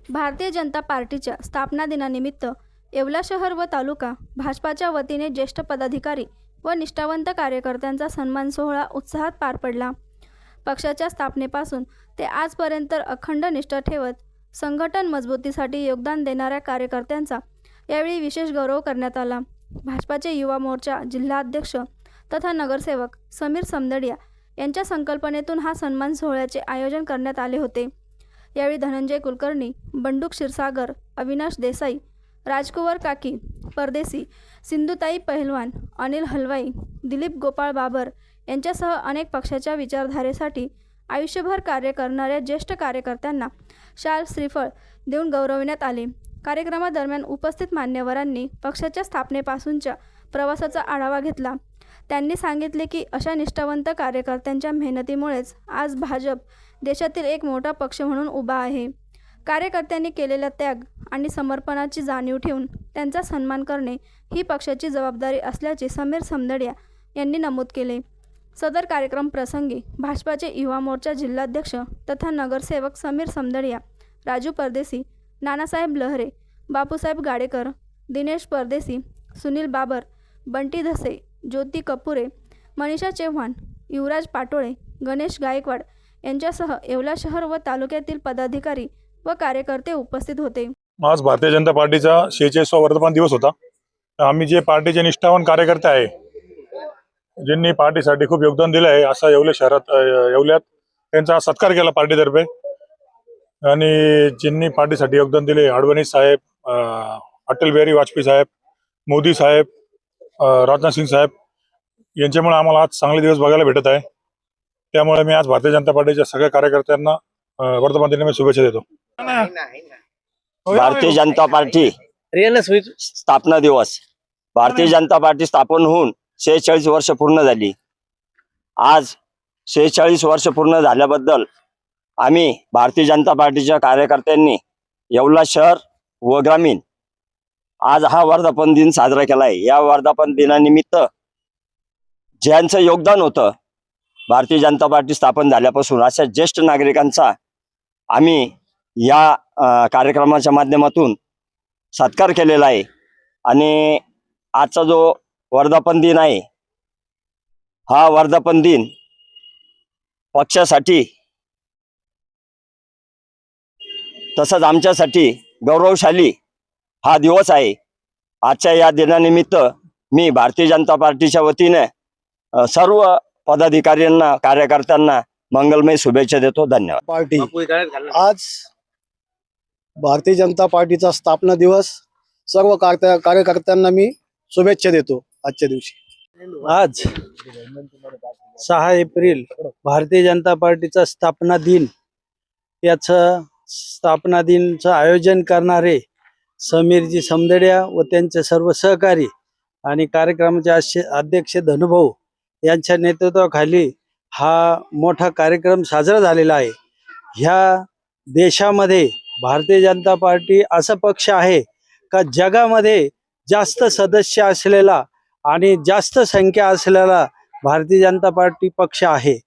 भारतीय जनता पार्टीच्या स्थापना दिनानिमित्त येवला शहर व तालुका भाजपाच्या वतीने ज्येष्ठ पदाधिकारी व निष्ठावंत कार्यकर्त्यांचा सन्मान सोहळा उत्साहात पार पडला। पक्षाच्या स्थापनेपासून ते आजपर्यंत अखंड निष्ठा ठेवत संघटन मजबूतीसाठी योगदान देणाऱ्या कार्यकर्त्यांचा यावेळी विशेष गौरव करण्यात आला। भाजपाचे युवा मोर्चा जिल्हाध्यक्ष तथा नगरसेवक समीर समदडिया यांच्या संकल्पनेतून हा सन्मान सोहळ्याचे आयोजन करण्यात आले होते। यावेळी धनंजय कुलकर्णी, बंडू क्षीरसागर, अविनाश देसाई, राजकुवर काकी परदेसी, सिंधुताई पहलवान, अनिल हलवाई, दिलीप गोपाळ बाबर यांच्यासह अनेक पक्षाच्या विचारधारेसाठी आयुष्यभर कार्य करणाऱ्या ज्येष्ठ कार्यकर्त्यांना शाल श्रीफळ देऊन गौरविण्यात आले। कार्यक्रमादरम्यान उपस्थित मान्यवरांनी पक्षाच्या स्थापनेपासूनच्या प्रवासाचा आढावा घेतला। त्यांनी सांगितले की अशा निष्ठावंत कार्यकर्त्यांच्या मेहनतीमुळेच आज भाजप देशातील एक मोठा पक्ष म्हणून उभा आहे। कार्यकर्त्यांनी केलेला त्याग आणि समर्पणाची जाणीव ठेवून त्यांचा सन्मान करणे ही पक्षाची जबाबदारी असल्याचे समीर समदडिया यांनी नमूद केले। सदर कार्यक्रम प्रसंगी भाजपाचे युवा मोर्चा जिल्हाध्यक्ष तथा नगरसेवक समीर समदडिया, राजू परदेसी, नानासाहेब लहरे, बापूसाहेब गाडेकर, दिनेश परदेसी, सुनील बाबर, बंटी धसे, ज्योती कपुरे, मनीषा चव्हाण, युवराज पाटोळे, गणेश गायकवाड यांच्यासह येवला शहर व तालुक्यातील पदाधिकारी व कार्यकर्ते उपस्थित होते। आज भारतीय जनता पार्टीचा 46वा वर्धापन दिवस होता। आम्ही जे पार्टीचे निष्ठावान कार्यकर्ते आहे, ज्यांनी पार्टीसाठी खूप योगदान दिले आहे, असा येवल्यात त्यांचा सत्कार केला पार्टीतर्फे। आणि ज्यांनी पार्टीसाठी योगदान दिले, अडवाणी साहेब, अटल बिहारी वाजपेयी साहेब, मोदी साहेब, राजनाथ सिंग साहेब यांच्यामुळे आम्हाला आज चांगले दिवस बघायला भेटत आहे। त्यामुळे मी आज भारतीय जनता पार्टीच्या सगळ्या कार्यकर्त्यांना वर्धापन दिनानिमित्त शुभेच्छा देतो। भारतीय जनता पार्टी स्थापना दिवस। भारतीय जनता पार्टी स्थापन होऊन 46 वर्ष पूर्ण झाली। आज 46 वर्ष पूर्ण झाल्याबद्दल आम्ही भारतीय जनता पार्टीच्या कार्यकर्त्यांनी येवला शहर व ग्रामीण आज हा वर्धापन दिन साजरा केला आहे। या वर्धापन दिनानिमित्त ज्यांचं योगदान होतं भारतीय जनता पार्टी स्थापन झाल्यापासून, अशा ज्येष्ठ नागरिकांचा आम्ही या कार्यक्रमाच्या माध्यमातून सत्कार केलेला आहे। आणि आजचा जो वर्धापन दिन आहे, हा वर्धापन दिन पक्षासाठी तसंच आमच्यासाठी गौरवशाली हा दिवस आहे। आजच्या या दिनानिमित्त मी भारतीय जनता पार्टीच्या वतीने सर्व पदाधिकाऱ्यांना, कार्यकर्त्यांना मंगलमय शुभेच्छा देतो। धन्यवाद। पार्टी आज भारतीय जनता पार्टीचा स्थापना दिवस, सर्व कार्यकर्त्यांना मी शुभेच्छा देतो आजच्या दिवशी। आज 6 एप्रिल भारतीय जनता पार्टीचा स्थापना दिन, याचं स्थापना दिनचं आयोजन करणारे समीरजी समदडिया व त्यांचे सर्व सहकारी आणि कार्यक्रमाचे अध्यक्ष धनुभाऊ यांच्या नेतृत्वाखाली हा मोठा कार्यक्रम साजरा झालेला आहे। ह्या देशामध्ये भारतीय जनता पार्टी असा पक्ष आहे का जगामध्ये जास्त सदस्य असलेला आणि जास्त संख्या असलेला भारतीय जनता पार्टी पक्ष आहे।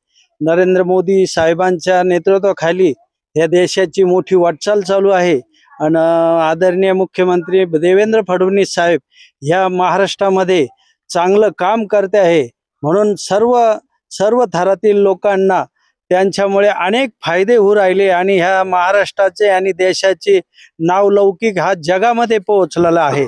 नरेंद्र मोदी साहेबांच्या नेतृत्वाखाली या देशाची मोठी वाटचाल चालू आहे आणि आदरणीय मुख्यमंत्री देवेंद्र फडणवीस साहेब ह्या महाराष्ट्रामध्ये चांगलं काम करते आहे। म्हणून सर्व थरातील लोकांना त्यांच्यामुळे अनेक फायदे होऊ राहिले आणि ह्या महाराष्ट्राचे आणि देशाचे नावलौकिक हा जगामध्ये पोहोचलेला आहे।